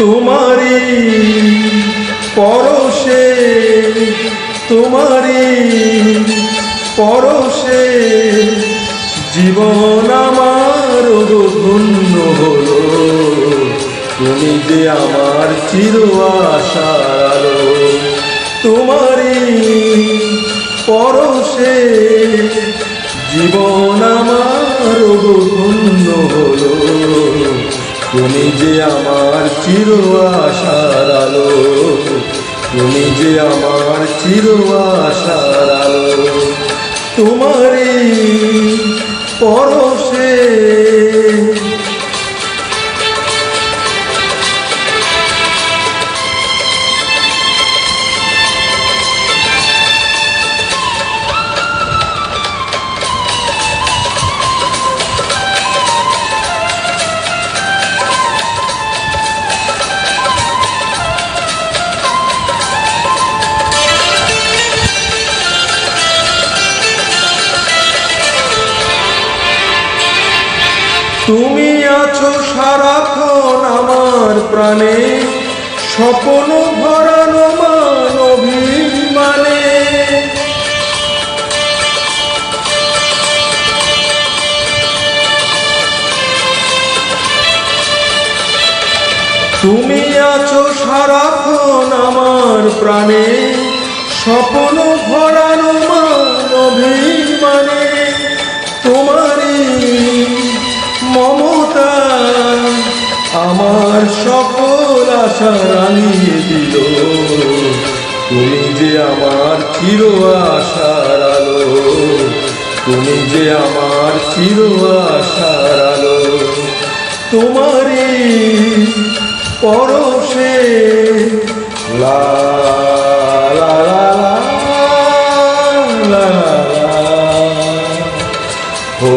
তোমারি পরশে তোমারি পরশে জীবন আমার ধন্য হলো। তুমি যে আমার চির আশার আলো, তোমারি পরশে জীবন আমার ধন্য হলো। তুমি যে আমার চির আশার আলো, তুমি যে আমার চির আশার আলো। তোমারি পরশে তুমি আছো সারাক্ষণ আমার প্রাণে, স্বপ্ন ভরানো মান অভিমানে। তুমি আছো সারাক্ষণ আমার প্রাণে, স্বপ্ন ভরানো মান অভিমানে। তোমারি মমতা আমার সকল আশা রাঙিয়ে দিল। তুমি যে আমার চির আশার আলো, তুমি যে আমার চির আশার আলো। তোমারি পরশে লা লা লা লা হো।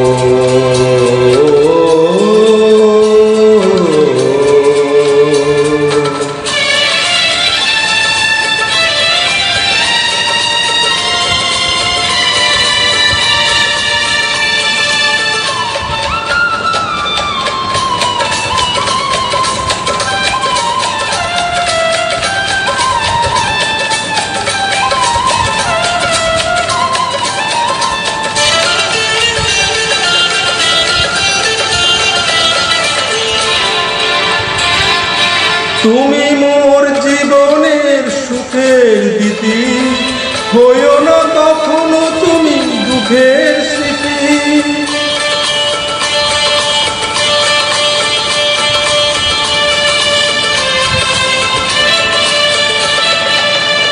তুমি মোর জীবনের সুখের দিতি, হইও না কখনো তুমি দুঃখের স্মৃতি।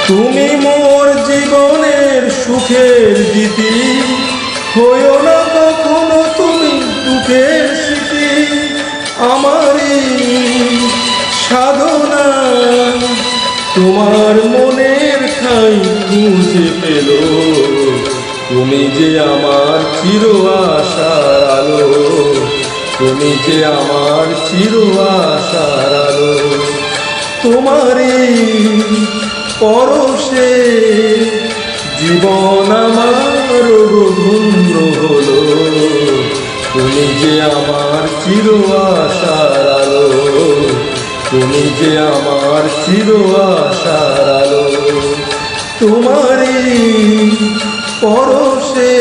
তুমি মোর জীবনের সুখের দিতি, হইও না কখনো তুমি দুঃখের স্মৃতি। আমারই সাধনা তোমার মনের ঠাই খুঁজে পেল। তুমি যে আমার চির আশার আলো, তুমি যে আমার চির আশার আলো। তোমারি পরশে জীবন আমার ধন্য হলো। তুমি যে আমার চির আশার আলো, তুমি যে আমার চির আশার আলো। তোমারি পরশে